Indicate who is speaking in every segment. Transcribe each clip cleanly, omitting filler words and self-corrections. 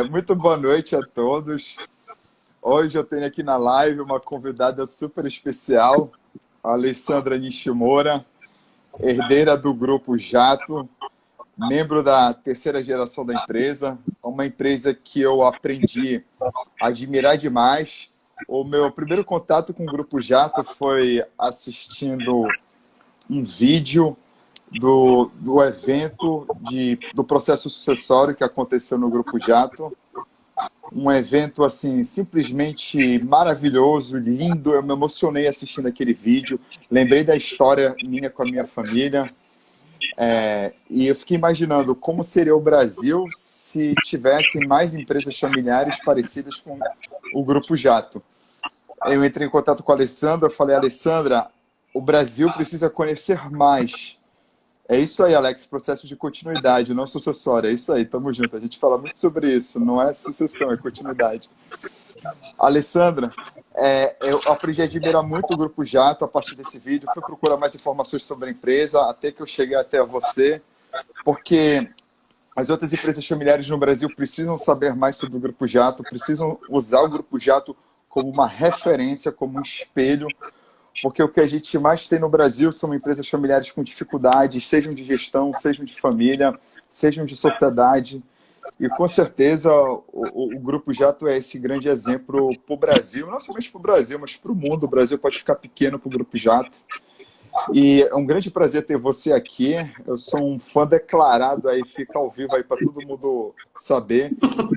Speaker 1: Muito boa noite a todos. Hoje eu tenho aqui na live uma convidada super especial, a Alessandra Nishimura, herdeira do Grupo Jato, membro da terceira geração da empresa, uma empresa que eu aprendi a admirar demais. O meu primeiro contato com o Grupo Jato foi assistindo um vídeo do evento do processo sucessório que aconteceu no Grupo Jato. Um evento assim simplesmente maravilhoso, lindo. Eu me emocionei assistindo aquele vídeo. Lembrei da história minha com a minha família. E eu fiquei imaginando como seria o Brasil se tivessem mais empresas familiares parecidas com o Grupo Jato. Eu entrei em contato com a Alessandra, eu falei, Alessandra, o Brasil precisa conhecer mais. É isso aí, Alex, processo de continuidade, não sucessória. É isso aí, tamo junto. A gente fala muito sobre isso, não é sucessão, é continuidade. Alessandra, eu aprendi a admirar muito o Grupo Jato a partir desse vídeo. Fui procurar mais informações sobre a empresa, até que eu cheguei até você, porque as outras empresas familiares no Brasil precisam saber mais sobre o Grupo Jato, precisam usar o Grupo Jato como uma referência, como um espelho, porque o que a gente mais tem no Brasil são empresas familiares com dificuldades, sejam de gestão, sejam de família, sejam de sociedade. E com certeza o Grupo Jato é esse grande exemplo para o Brasil, não somente para o Brasil, mas para o mundo. O Brasil pode ficar pequeno para o Grupo Jato. E é um grande prazer ter você aqui. Eu sou um fã declarado aí, fica ao vivo aí para todo mundo saber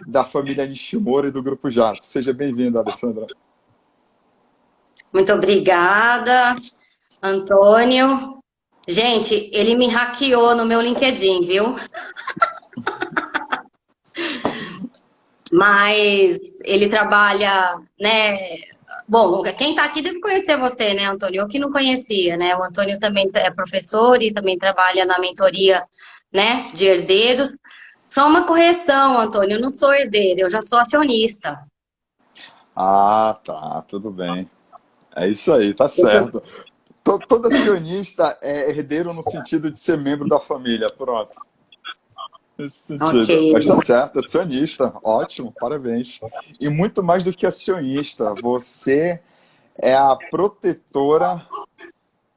Speaker 1: da família Nishimura e do Grupo Jato. Seja bem-vinda, Alessandra.
Speaker 2: Muito obrigada, Antônio. Gente, ele me hackeou no meu LinkedIn, viu? Mas ele trabalha, né? Bom, quem tá aqui deve conhecer você, né, Antônio? Eu que não conhecia, né? O Antônio também é professor e também trabalha na mentoria, né, de herdeiros. Só uma correção, Antônio, eu não sou herdeira, eu já sou acionista.
Speaker 1: Ah, tá, tudo bem. É isso aí, tá certo. Todo acionista é herdeiro no sentido de ser membro da família, pronto. Nesse
Speaker 2: Ok.
Speaker 1: sentido. Mas tá certo, acionista, ótimo, parabéns. E muito mais do que acionista, você é a protetora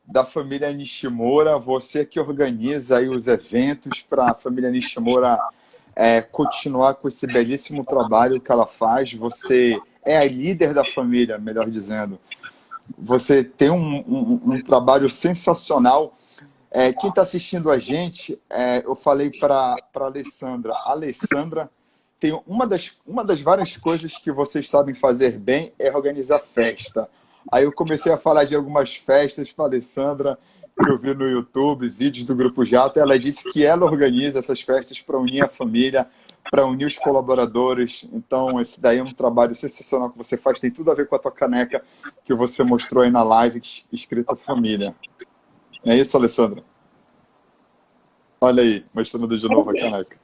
Speaker 1: da família Nishimura, você que organiza aí os eventos para a família Nishimura continuar com esse belíssimo trabalho que ela faz. Você é a líder da família, melhor dizendo. Você tem um trabalho sensacional. Quem está assistindo a gente, eu falei para a Alessandra. Alessandra tem uma das várias coisas que vocês sabem fazer bem é organizar festa. Aí eu comecei a falar de algumas festas para a Alessandra, que eu vi no YouTube, vídeos do Grupo Jato. Ela disse que ela organiza essas festas para unir a família, para unir os colaboradores. Então, esse daí é um trabalho sensacional que você faz. Tem tudo a ver com a tua caneca que você mostrou aí na live, escrito família. É isso, Alessandra? Olha aí, mostrando de novo a caneca.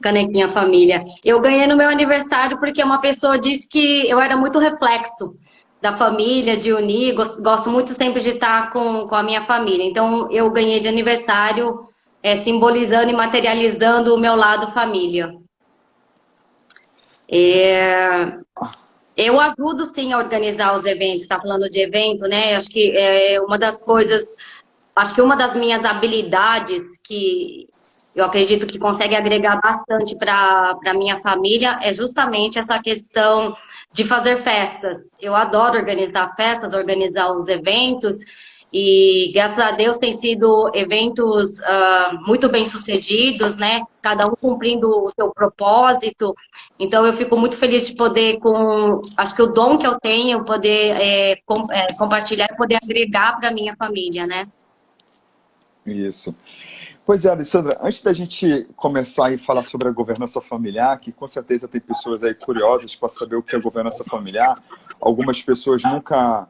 Speaker 2: Canequinha família. Eu ganhei no meu aniversário porque uma pessoa disse que eu era muito reflexo da família, de unir. Gosto muito sempre de estar com a minha família. Então, eu ganhei de aniversário, simbolizando e materializando o meu lado família. Eu ajudo sim a organizar os eventos. Está falando de evento, né? Acho que é uma das coisas. Acho que uma das minhas habilidades que eu acredito que consegue agregar bastante para a minha família é justamente essa questão de fazer festas. Eu adoro organizar festas, organizar os eventos, e graças a Deus tem sido eventos muito bem sucedidos, né? Cada um cumprindo o seu propósito. Então eu fico muito feliz de poder, acho que o dom que eu tenho, poder compartilhar e poder agregar para a minha família, né?
Speaker 1: Isso. Pois é, Alessandra, antes da gente começar a falar sobre a governança familiar, que com certeza tem pessoas aí curiosas para saber o que é governança familiar, algumas pessoas nunca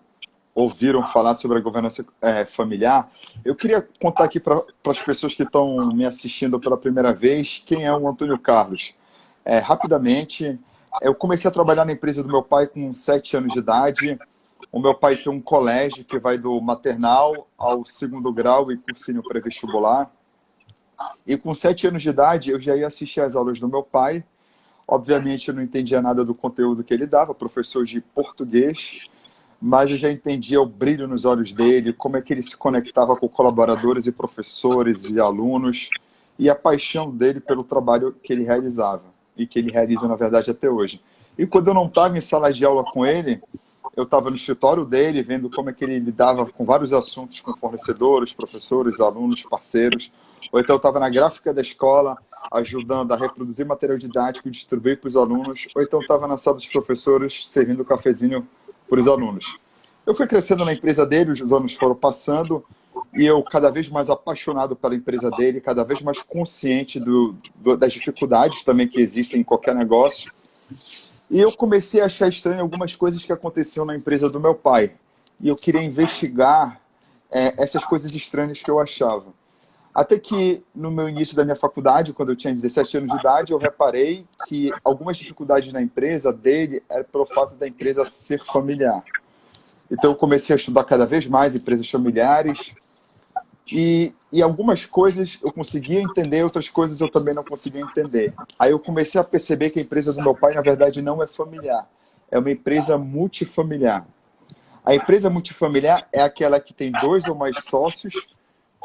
Speaker 1: ouviram falar sobre a governança familiar, eu queria contar aqui para as pessoas que estão me assistindo pela primeira vez quem é o Antônio Carlos. Rapidamente, eu comecei a trabalhar na empresa do meu pai com 7 anos de idade. O meu pai tem um colégio que vai do maternal ao segundo grau e cursinho pré-vestibular. E com 7 anos de idade, eu já ia assistir às aulas do meu pai. Obviamente, eu não entendia nada do conteúdo que ele dava, professor de português, mas eu já entendia o brilho nos olhos dele, como é que ele se conectava com colaboradores e professores e alunos, e a paixão dele pelo trabalho que ele realizava, e que ele realiza, na verdade, até hoje. E quando eu não estava em sala de aula com ele, eu estava no escritório dele, vendo como é que ele lidava com vários assuntos com fornecedores, professores, alunos, parceiros. Ou então eu estava na gráfica da escola, ajudando a reproduzir material didático e distribuir para os alunos. Ou então eu estava na sala dos professores, servindo cafezinho para os alunos. Eu fui crescendo na empresa dele, os anos foram passando, e eu cada vez mais apaixonado pela empresa dele, cada vez mais consciente das dificuldades também que existem em qualquer negócio. E eu comecei a achar estranho algumas coisas que aconteciam na empresa do meu pai. E eu queria investigar essas coisas estranhas que eu achava. Até que, no meu início da minha faculdade, quando eu tinha 17 anos de idade, eu reparei que algumas dificuldades na empresa dele eram pelo fato da empresa ser familiar. Então, eu comecei a estudar cada vez mais empresas familiares. E algumas coisas eu conseguia entender, outras coisas eu também não conseguia entender. Aí eu comecei a perceber que a empresa do meu pai, na verdade, não é familiar. É uma empresa multifamiliar. A empresa multifamiliar é aquela que tem 2 ou mais sócios,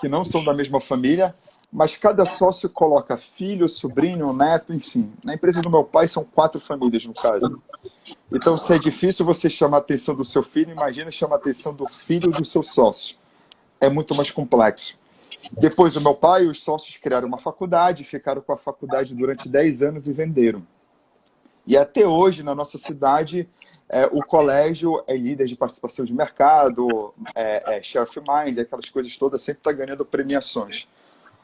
Speaker 1: que não são da mesma família, mas cada sócio coloca filho, sobrinho, neto, enfim. Na empresa do meu pai são 4 famílias, no caso. Então, se é difícil você chamar a atenção do seu filho, imagina chamar a atenção do filho do seu sócio. É muito mais complexo. Depois, o meu pai e os sócios criaram uma faculdade, ficaram com a faculdade durante 10 anos e venderam. E até hoje, na nossa cidade, o colégio é líder de participação de mercado, share of mind, aquelas coisas todas, sempre está ganhando premiações.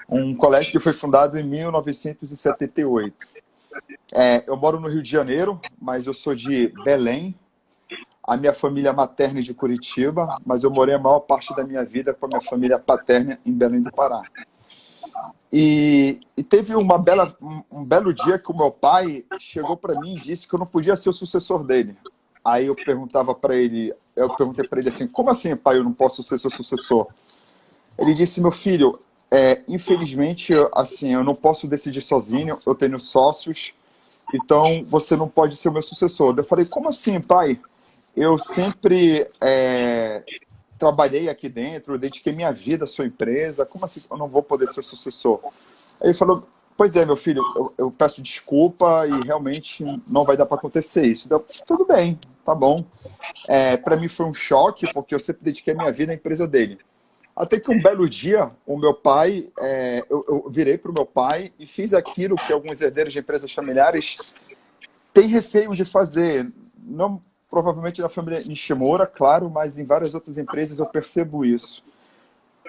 Speaker 1: Um colégio que foi fundado em 1978. Eu moro no Rio de Janeiro, mas eu sou de Belém. A minha família materna é de Curitiba, mas eu morei a maior parte da minha vida com a minha família paterna em Belém do Pará. E teve um belo dia que o meu pai chegou para mim e disse que eu não podia ser o sucessor dele. Aí eu perguntei para ele assim, como assim, pai, eu não posso ser seu sucessor? Ele disse, meu filho, infelizmente, assim, eu não posso decidir sozinho, eu tenho sócios, então você não pode ser o meu sucessor. Eu falei, como assim, pai? Eu sempre trabalhei aqui dentro, eu dediquei minha vida à sua empresa, como assim eu não vou poder ser sucessor? Aí ele falou, pois é, meu filho, eu peço desculpa e realmente não vai dar para acontecer isso. Então, tudo bem, tá bom. Para mim foi um choque, porque eu sempre dediquei minha vida à empresa dele. Até que um belo dia, o meu pai, eu virei para o meu pai e fiz aquilo que alguns herdeiros de empresas familiares têm receio de fazer. Não provavelmente na família Nishimura, claro, mas em várias outras empresas eu percebo isso,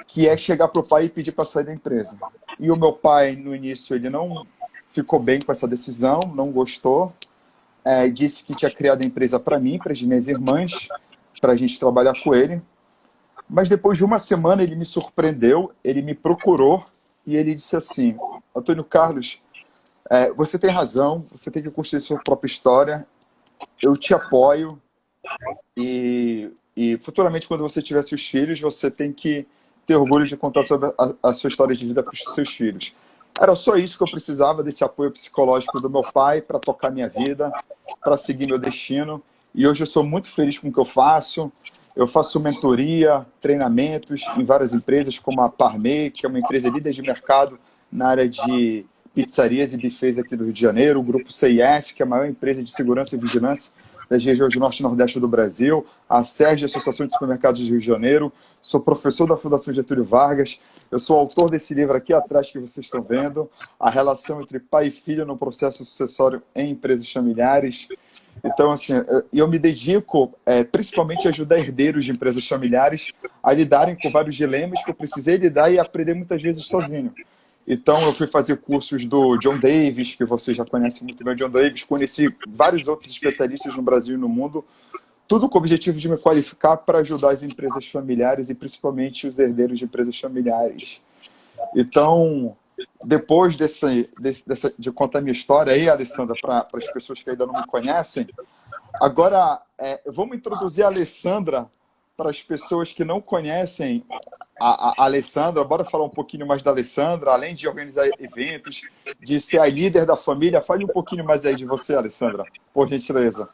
Speaker 1: que é chegar para o pai e pedir para sair da empresa. E o meu pai, no início, ele não ficou bem com essa decisão, não gostou, disse que tinha criado a empresa para mim, para as minhas irmãs, para a gente trabalhar com ele. Mas depois de uma semana ele me surpreendeu, ele me procurou e ele disse assim, Antônio Carlos, você tem razão, você tem que construir sua própria história, eu te apoio e futuramente, quando você tiver seus filhos, você tem que ter orgulho de contar sobre a sua história de vida para os seus filhos. Era só isso que eu precisava, desse apoio psicológico do meu pai para tocar minha vida, para seguir meu destino. E hoje eu sou muito feliz com o que eu faço. Eu faço mentoria, treinamentos em várias empresas, como a Parmei, que é uma empresa líder de mercado na área de pizzarias e buffets aqui do Rio de Janeiro, o grupo CIS, que é a maior empresa de segurança e vigilância das regiões do Norte e Nordeste do Brasil, a SERJ, Associação de Supermercados do Rio de Janeiro, sou professor da Fundação Getúlio Vargas, eu sou autor desse livro aqui atrás que vocês estão vendo, A Relação entre Pai e Filho no Processo Sucessório em Empresas Familiares. Então, assim, eu me dedico principalmente a ajudar herdeiros de empresas familiares a lidarem com vários dilemas que eu precisei lidar e aprender muitas vezes sozinho. Então, eu fui fazer cursos do John Davis, que você já conhece muito bem o John Davis, conheci vários outros especialistas no Brasil e no mundo, tudo com o objetivo de me qualificar para ajudar as empresas familiares e principalmente os herdeiros de empresas familiares. Então, depois de contar minha história aí, Alessandra, para as pessoas que ainda não me conhecem, agora vamos introduzir a Alessandra para as pessoas que não conhecem a Alessandra, bora falar um pouquinho mais da Alessandra, além de organizar eventos, de ser a líder da família. Fale um pouquinho mais aí de você, Alessandra, por gentileza.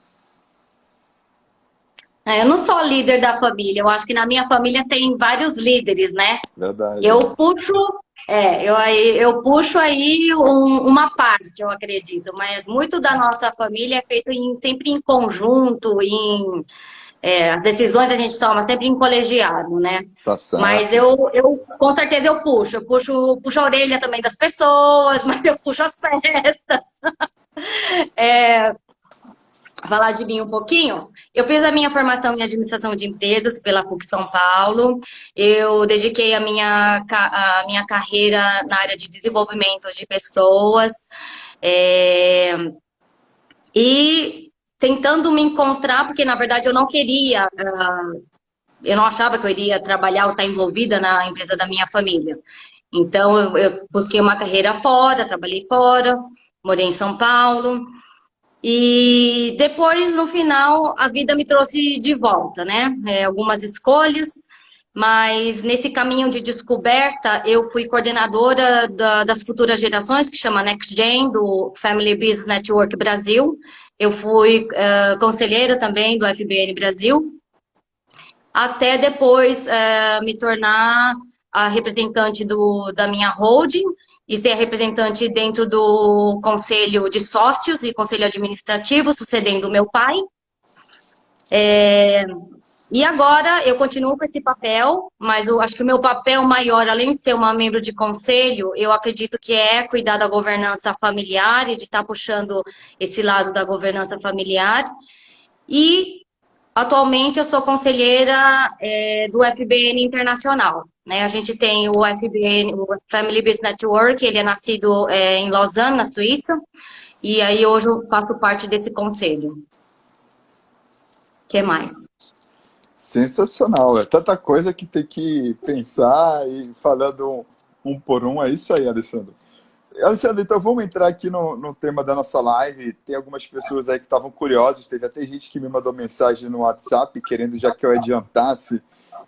Speaker 2: Eu não sou líder da família, eu acho que na minha família tem vários líderes, né?
Speaker 1: Verdade.
Speaker 2: Eu puxo, eu puxo aí uma parte, eu acredito, mas muito da nossa família é feito sempre em conjunto, as decisões a gente toma sempre em colegiado, né?
Speaker 1: Tá
Speaker 2: Mas
Speaker 1: certo.
Speaker 2: com certeza puxo a orelha também das pessoas, mas eu puxo as festas. Falar de mim um pouquinho, eu fiz a minha formação em administração de empresas pela PUC São Paulo. Eu dediquei a minha carreira na área de desenvolvimento de pessoas. é, e tentando me encontrar, porque na verdade eu não queria, eu não achava que eu iria trabalhar ou estar envolvida na empresa da minha família. Então eu busquei uma carreira fora, trabalhei fora, morei em São Paulo. E depois, no final, a vida me trouxe de volta, né? Algumas escolhas, mas nesse caminho de descoberta, eu fui coordenadora das futuras gerações, que chama Next Gen, do Family Business Network Brasil. Eu fui conselheira também do FBN Brasil, até depois me tornar a representante da minha holding e ser a representante dentro do conselho de sócios e conselho administrativo, sucedendo o meu pai. E agora eu continuo com esse papel, mas eu acho que o meu papel maior, além de ser uma membro de conselho, eu acredito que é cuidar da governança familiar e de estar puxando esse lado da governança familiar. E atualmente eu sou conselheira do FBN Internacional, né? A gente tem o FBN, o Family Business Network, ele é nascido em Lausanne, na Suíça, e aí hoje eu faço parte desse conselho. O que mais?
Speaker 1: Sensacional. É tanta coisa que tem que pensar e falando um por um. É isso aí, Alessandro. Alessandro, então vamos entrar aqui no tema da nossa live. Tem algumas pessoas aí que estavam curiosas, teve até gente que me mandou mensagem no WhatsApp, querendo já que eu adiantasse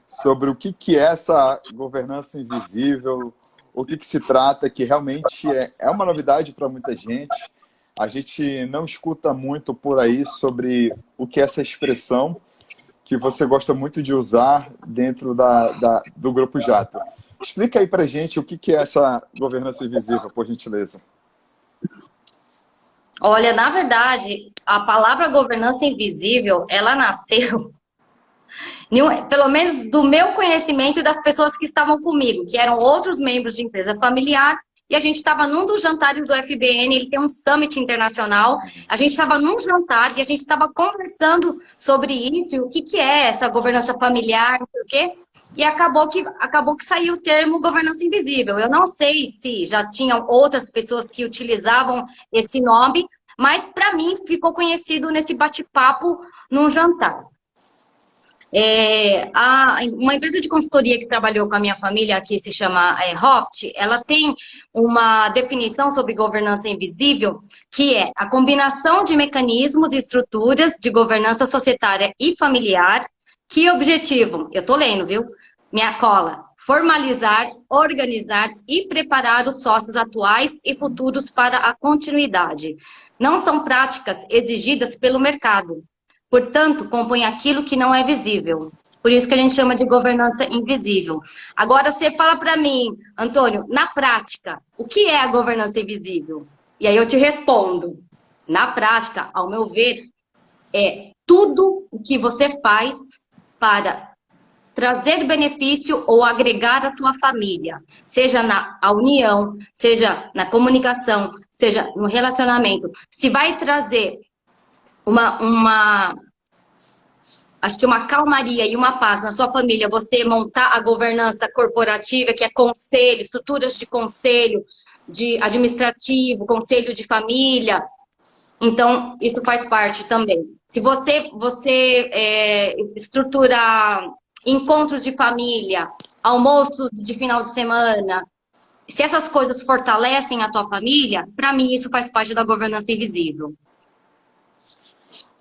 Speaker 1: sobre o que é essa governança invisível, o que se trata, que realmente é uma novidade para muita gente. A gente não escuta muito por aí sobre o que é essa expressão, que você gosta muito de usar dentro do Grupo Jato. Explica aí pra gente o que é essa governança invisível, por gentileza.
Speaker 2: Olha, na verdade, a palavra governança invisível, ela nasceu, pelo menos do meu conhecimento e das pessoas que estavam comigo, que eram outros membros de empresa familiar, e a gente estava num dos jantares do FBN, ele tem um summit internacional, a gente estava num jantar e a gente estava conversando sobre isso, e o que é essa governança familiar, não sei o quê, e acabou que saiu o termo governança invisível. Eu não sei se já tinham outras pessoas que utilizavam esse nome, mas para mim ficou conhecido nesse bate-papo num jantar. Uma empresa de consultoria que trabalhou com a minha família, que se chama Hoft, ela tem uma definição sobre governança invisível, que é a combinação de mecanismos e estruturas de governança societária e familiar, que objetivam, eu tô lendo, viu? Minha cola, formalizar, organizar e preparar os sócios atuais e futuros para a continuidade. Não são práticas exigidas pelo mercado. Portanto, compõe aquilo que não é visível. Por isso que a gente chama de governança invisível. Agora, você fala para mim, Antônio, na prática, o que é a governança invisível? E aí eu te respondo. Na prática, ao meu ver, é tudo o que você faz para trazer benefício ou agregar a tua família. Seja na união, seja na comunicação, seja no relacionamento. Se vai trazer acho que uma calmaria e uma paz na sua família, você montar a governança corporativa, que é conselho, estruturas de conselho, de administrativo, conselho de família. Então, isso faz parte também. Se você estruturar encontros de família, almoços de final de semana, se essas coisas fortalecem a tua família, para mim isso faz parte da governança invisível.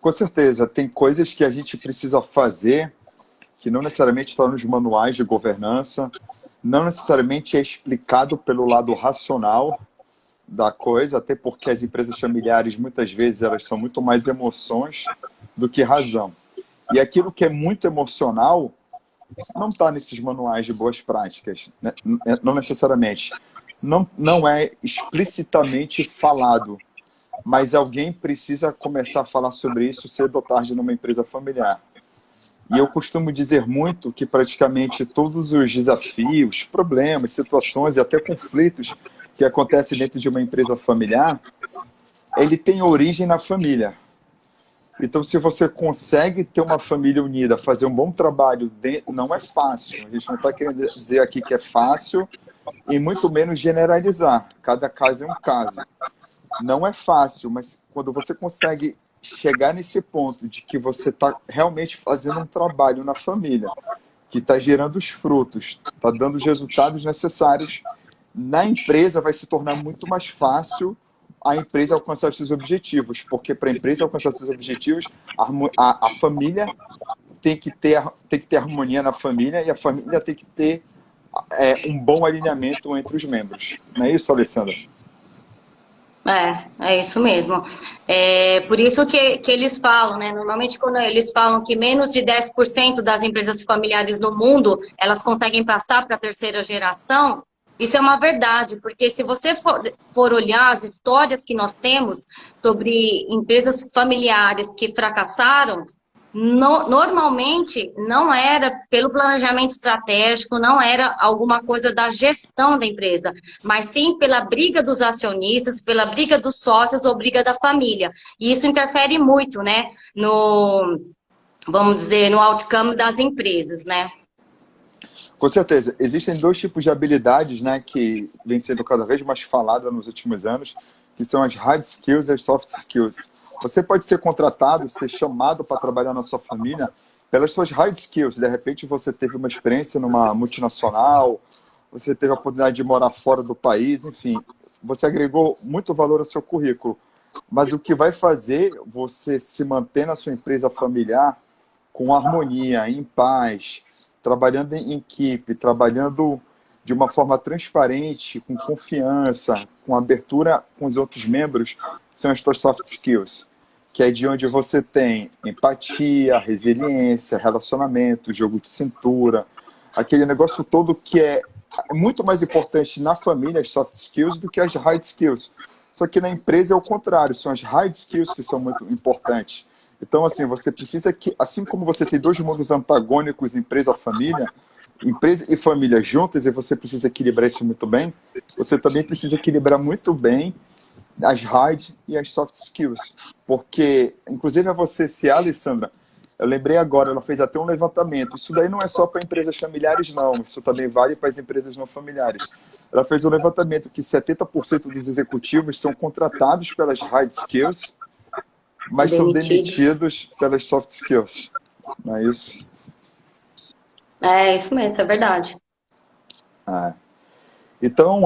Speaker 1: Com certeza, tem coisas que a gente precisa fazer que não necessariamente está nos manuais de governança, não necessariamente é explicado pelo lado racional da coisa, até porque as empresas familiares, muitas vezes, elas são muito mais emoções do que razão. E aquilo que é muito emocional não está nesses manuais de boas práticas, né? Não necessariamente. Não é explicitamente falado, mas alguém precisa começar a falar sobre isso cedo ou tarde numa empresa familiar. E eu costumo dizer muito que praticamente todos os desafios, problemas, situações e até conflitos que acontecem dentro de uma empresa familiar, ele tem origem na família. Então, se você consegue ter uma família unida, fazer um bom trabalho, não é fácil. A gente não está querendo dizer aqui que é fácil e muito menos generalizar. Cada caso é um caso. Não é fácil, mas quando você consegue chegar nesse ponto de que você está realmente fazendo um trabalho na família, que está gerando os frutos, está dando os resultados necessários, na empresa vai se tornar muito mais fácil a empresa alcançar os seus objetivos, porque para a empresa alcançar os seus objetivos, a família tem que ter harmonia na família e a família tem que ter um bom alinhamento entre os membros. Não é isso, Alessandra?
Speaker 2: É isso mesmo. É por isso que eles falam, né? Normalmente, quando eles falam que menos de 10% das empresas familiares no mundo, elas conseguem passar para a terceira geração, isso é uma verdade, porque se você for olhar as histórias que nós temos sobre empresas familiares que fracassaram, normalmente não era pelo planejamento estratégico, não era alguma coisa da gestão da empresa, mas sim pela briga dos acionistas, pela briga dos sócios ou briga da família. E isso interfere muito, né, vamos dizer, no outcome das empresas, né?
Speaker 1: Com certeza. Existem dois tipos de habilidades, né, que vem sendo cada vez mais falada nos últimos anos, que são as hard skills e as soft skills. Você pode ser contratado, ser chamado para trabalhar na sua família pelas suas hard skills. De repente você teve uma experiência numa multinacional, você teve a oportunidade de morar fora do país, enfim, você agregou muito valor ao seu currículo. Mas o que vai fazer você se manter na sua empresa familiar com harmonia, em paz, trabalhando em equipe, trabalhando de uma forma transparente, com confiança, com abertura com os outros membros, são as suas soft skills, que é de onde você tem empatia, resiliência, relacionamento, jogo de cintura, aquele negócio todo que é muito mais importante na família, as soft skills, do que as hard skills. Só que na empresa é o contrário, são as hard skills que são muito importantes. Então, assim, você precisa que, assim como você tem dois mundos antagônicos, empresa e família juntas, e você precisa equilibrar isso muito bem, você também precisa equilibrar muito bem as hard e as soft skills. Porque, inclusive, a Alessandra, eu lembrei agora, ela fez até um levantamento. Isso daí não é só para empresas familiares, não. Isso também vale para as empresas não familiares. Ela fez um levantamento que 70% dos executivos são contratados pelas hard skills, mas são demitidos pelas soft skills. Não é isso?
Speaker 2: É isso mesmo, é verdade.
Speaker 1: Então,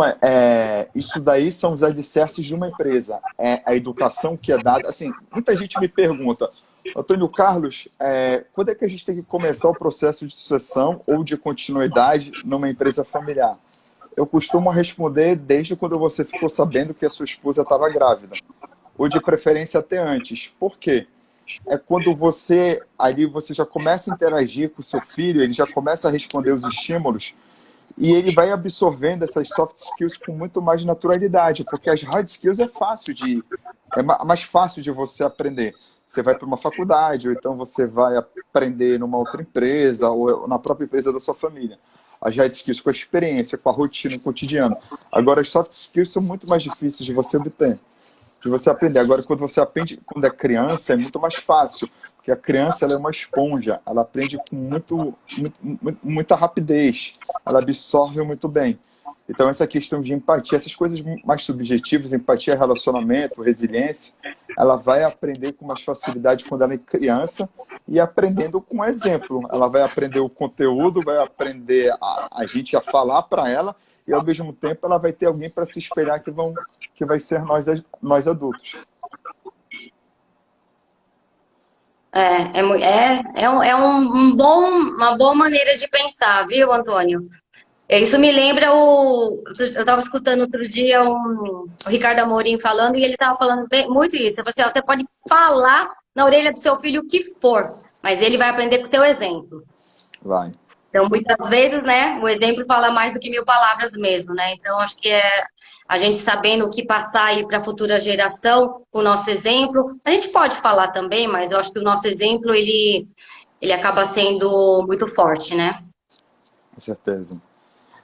Speaker 1: isso daí são os alicerces de uma empresa. É a educação que é dada. Assim, muita gente me pergunta, Antônio Carlos, quando é que a gente tem que começar o processo de sucessão ou de continuidade numa empresa familiar? Eu costumo responder desde quando você ficou sabendo que a sua esposa estava grávida. Ou de preferência até antes. Por quê? É quando você já começa a interagir com o seu filho, ele já começa a responder os estímulos e ele vai absorvendo essas soft skills com muito mais naturalidade, porque as hard skills é mais fácil de você aprender. Você vai para uma faculdade, ou então você vai aprender numa outra empresa, ou na própria empresa da sua família. As hard skills com a experiência, com a rotina, com o cotidiano. Agora, as soft skills são muito mais difíceis de você obter, de você aprender. Agora, quando você aprende quando é criança, é muito mais fácil, porque a criança ela é uma esponja, ela aprende com muita rapidez, ela absorve muito bem. Então, essa questão de empatia, essas coisas mais subjetivas, empatia, relacionamento, resiliência, ela vai aprender com mais facilidade quando ela é criança e aprendendo com exemplo. Ela vai aprender o conteúdo, vai aprender a gente a falar para ela e, ao mesmo tempo, ela vai ter alguém para se espelhar que vai ser nós adultos.
Speaker 2: uma boa maneira de pensar, viu, Antônio? Isso me lembra eu estava escutando outro dia o Ricardo Amorim falando, e ele estava falando muito isso. Eu falei assim, ó, você pode falar na orelha do seu filho o que for, mas ele vai aprender com o teu exemplo.
Speaker 1: Vai.
Speaker 2: Então, muitas vezes, né, o exemplo fala mais do que 1000 palavras mesmo, né? Então, acho que é a gente sabendo o que passar aí para a futura geração, com o nosso exemplo. A gente pode falar também, mas eu acho que o nosso exemplo, ele acaba sendo muito forte, né?
Speaker 1: Com certeza.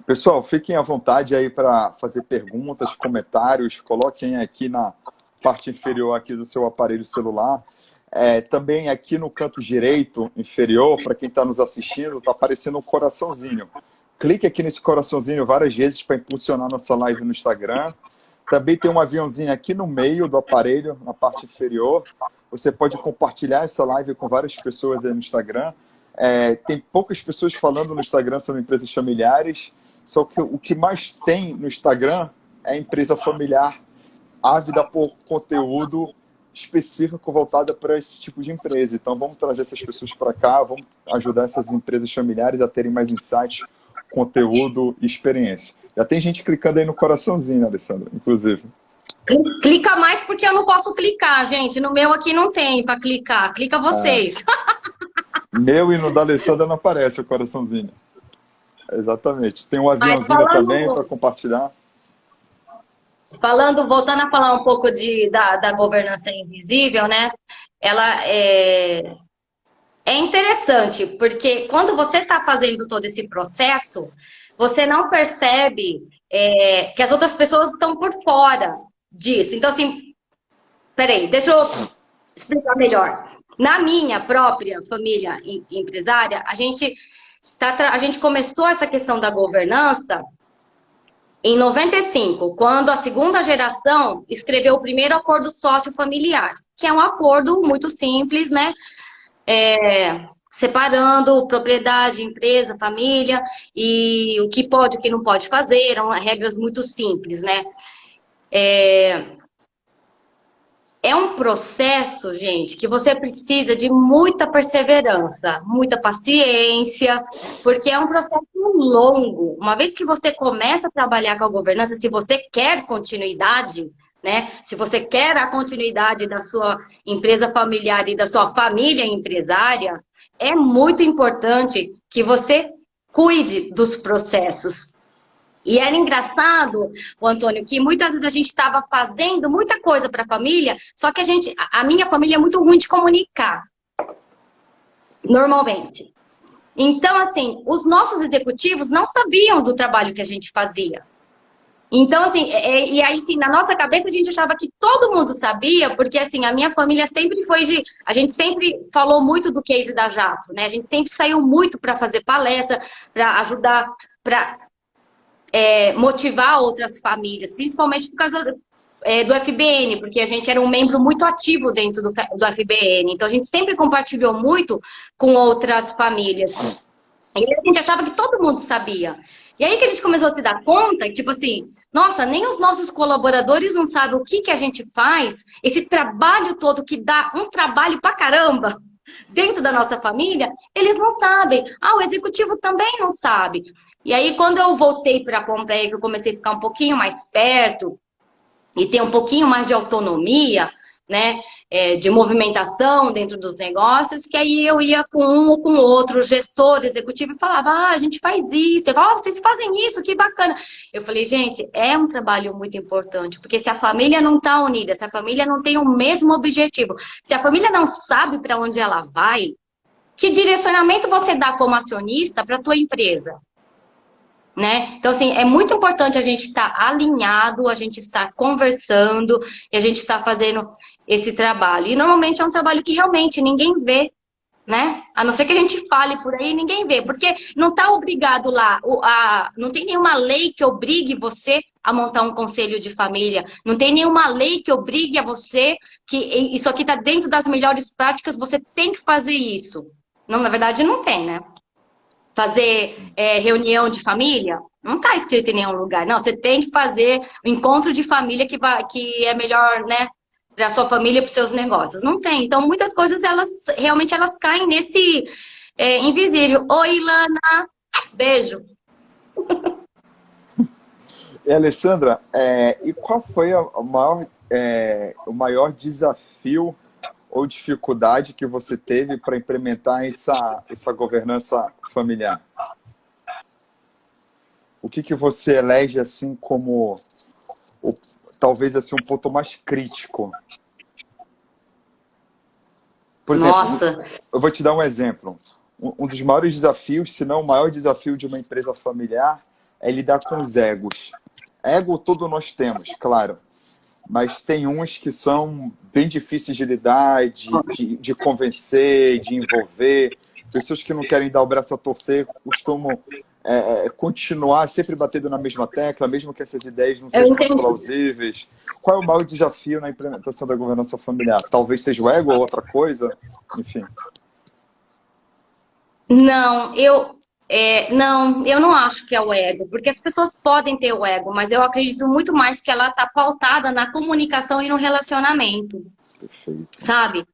Speaker 1: Pessoal, fiquem à vontade aí para fazer perguntas, comentários, coloquem aqui na parte inferior aqui do seu aparelho celular. Também aqui no canto direito inferior, para quem está nos assistindo, está aparecendo um coraçãozinho. Clique aqui nesse coraçãozinho várias vezes para impulsionar nossa live no Instagram. Também tem um aviãozinho aqui no meio do aparelho, na parte inferior. Você pode compartilhar essa live com várias pessoas aí no Instagram. Tem poucas pessoas falando no Instagram sobre empresas familiares, só que o que mais tem no Instagram é empresa familiar, ávida por conteúdo específico voltada para esse tipo de empresa. Então, vamos trazer essas pessoas para cá, vamos ajudar essas empresas familiares a terem mais insights, conteúdo e experiência. Já tem gente clicando aí no coraçãozinho, Alessandra, inclusive.
Speaker 2: Clica mais porque eu não posso clicar, gente. No meu aqui não tem para clicar. Clica vocês.
Speaker 1: Meu e no da Alessandra não aparece o coraçãozinho. Exatamente. Tem um aviãozinho também para compartilhar.
Speaker 2: Voltando a falar um pouco da governança invisível, né? Ela é interessante, porque quando você está fazendo todo esse processo, você não percebe que as outras pessoas estão por fora disso. Então, assim, peraí, deixa eu explicar melhor. Na minha própria família empresária, a gente começou essa questão da governança em 95, quando a segunda geração escreveu o primeiro acordo sócio-familiar, que é um acordo muito simples, né? Separando propriedade, empresa, família, e o que pode e o que não pode fazer, eram regras muito simples, né? É um processo, gente, que você precisa de muita perseverança, muita paciência, porque é um processo longo. Uma vez que você começa a trabalhar com a governança, se você quer continuidade, né? Se você quer a continuidade da sua empresa familiar e da sua família empresária, é muito importante que você cuide dos processos. E era engraçado, o Antônio, que muitas vezes a gente estava fazendo muita coisa para a família, só que a minha família é muito ruim de comunicar, normalmente. Então, assim, os nossos executivos não sabiam do trabalho que a gente fazia. Então, assim, e aí, sim, na nossa cabeça a gente achava que todo mundo sabia, porque, assim, a minha família sempre foi a gente sempre falou muito do case da Jato, né? A gente sempre saiu muito para fazer palestra, para ajudar, para motivar outras famílias, principalmente por causa do FBN, porque a gente era um membro muito ativo dentro do FBN, então a gente sempre compartilhou muito com outras famílias. E a gente achava que todo mundo sabia. E aí que a gente começou a se dar conta, tipo assim, nossa, nem os nossos colaboradores não sabem o que a gente faz, esse trabalho todo que dá um trabalho pra caramba dentro da nossa família, eles não sabem. O executivo também não sabe. E aí, quando eu voltei para a Pompeia, que eu comecei a ficar um pouquinho mais perto e ter um pouquinho mais de autonomia, né, de movimentação dentro dos negócios, que aí eu ia com um ou com outro gestor executivo e falava, a gente faz isso. Eu falava, vocês fazem isso, que bacana. Eu falei, gente, é um trabalho muito importante, porque se a família não está unida, se a família não tem o mesmo objetivo, se a família não sabe para onde ela vai, que direcionamento você dá como acionista para a tua empresa? Né? Então, assim, é muito importante a gente estar alinhado, a gente estar conversando e a gente estar fazendo esse trabalho. E normalmente é um trabalho que realmente ninguém vê, né? A não ser que a gente fale por aí, ninguém vê, porque não está obrigado lá, não tem nenhuma lei que obrigue você a montar um conselho de família, não tem nenhuma lei que obrigue a você que isso aqui está dentro das melhores práticas, você tem que fazer isso. Não, na verdade, não tem, né? Fazer reunião de família, não está escrito em nenhum lugar. Não, você tem que fazer o encontro de família que é melhor, né? para sua família, para os seus negócios. Não tem. Então, muitas coisas, elas realmente elas caem nesse invisível. Oi, Ilana. Beijo.
Speaker 1: E, Alessandra, e qual foi o maior desafio ou dificuldade que você teve para implementar essa governança familiar? O que você elege assim como talvez assim um ponto mais crítico? Por exemplo,
Speaker 2: Nossa.
Speaker 1: eu vou te dar um exemplo. Um dos maiores desafios, se não o maior desafio de uma empresa familiar, é lidar com os egos. Ego todo nós temos, claro. Mas tem uns que são bem difíceis de lidar, de convencer, de envolver. Pessoas que não querem dar o braço a torcer costumam continuar sempre batendo na mesma tecla, mesmo que essas ideias não sejam mais plausíveis. Qual é o maior desafio na implementação da governança familiar? Talvez seja o ego ou outra coisa? Enfim.
Speaker 2: Não, eu não acho que é o ego, porque as pessoas podem ter o ego, mas eu acredito muito mais que ela está pautada na comunicação e no relacionamento.
Speaker 1: Perfeito.
Speaker 2: Sabe?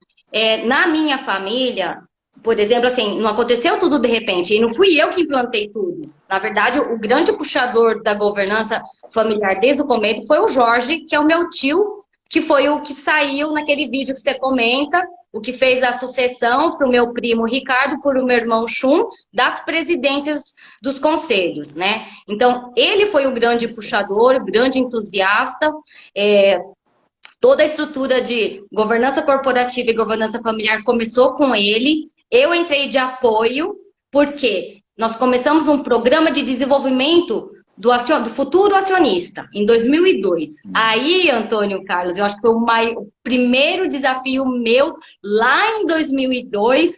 Speaker 2: Na minha família, por exemplo, assim, não aconteceu tudo de repente, e não fui eu que implantei tudo. Na verdade, o grande puxador da governança familiar desde o começo foi o Jorge, que é o meu tio, que foi o que saiu naquele vídeo que você comenta, o que fez a sucessão para o meu primo Ricardo, por o meu irmão Chum, das presidências dos conselhos, né? Então, ele foi o grande puxador, o grande entusiasta. Toda a estrutura de governança corporativa e governança familiar começou com ele. Eu entrei de apoio, porque nós começamos um programa de desenvolvimento do futuro acionista, em 2002. Aí, Antônio Carlos, eu acho que foi o primeiro desafio meu, lá em 2002,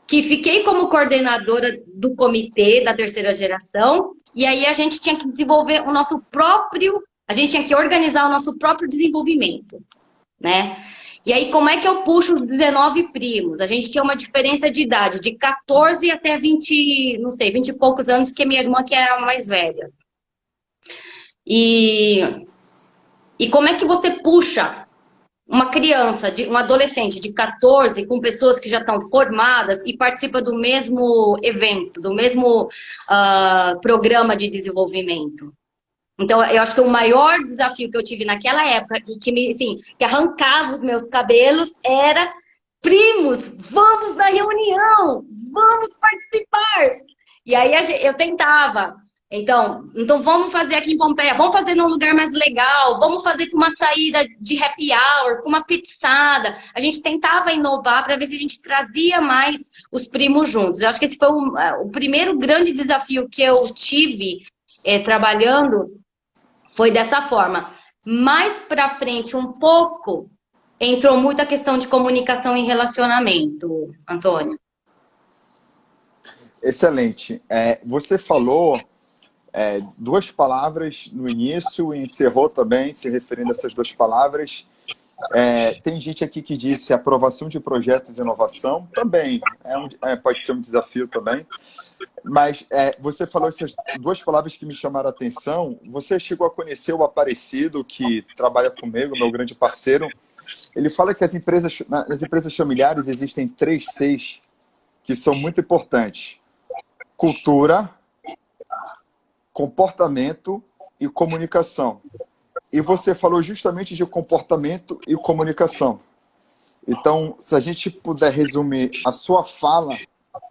Speaker 2: que fiquei como coordenadora do comitê da terceira geração, e aí a gente tinha que desenvolver o nosso próprio, a gente tinha que organizar o nosso próprio desenvolvimento, né? E aí, como é que eu puxo os 19 primos? A gente tinha uma diferença de idade, de 14 até 20, não sei, 20 e poucos anos, que é minha irmã, que é a mais velha. E como é que você puxa uma criança, um adolescente de 14, com pessoas que já estão formadas e participa do mesmo evento, do mesmo programa de desenvolvimento? Então, eu acho que o maior desafio que eu tive naquela época, e que arrancava os meus cabelos, era: primos, vamos na reunião, vamos participar. E aí eu tentava. Então vamos fazer aqui em Pompeia, vamos fazer num lugar mais legal, vamos fazer com uma saída de happy hour, com uma pizzada. A gente tentava inovar para ver se a gente trazia mais os primos juntos. Eu acho que esse foi o primeiro grande desafio que eu tive trabalhando, foi dessa forma. Mais para frente, um pouco, entrou muito a questão de comunicação e relacionamento, Antônio.
Speaker 1: Excelente. Você falou duas palavras no início e encerrou também, se referindo a essas duas palavras. Tem gente aqui que disse aprovação de projetos e inovação, também pode ser um desafio também. Mas você falou essas duas palavras que me chamaram a atenção. Você chegou a conhecer o Aparecido, que trabalha comigo, meu grande parceiro. Ele fala que nas empresas familiares existem 3 Cs que são muito importantes: cultura, comportamento e comunicação. E você falou justamente de comportamento e comunicação. Então, se a gente puder resumir a sua fala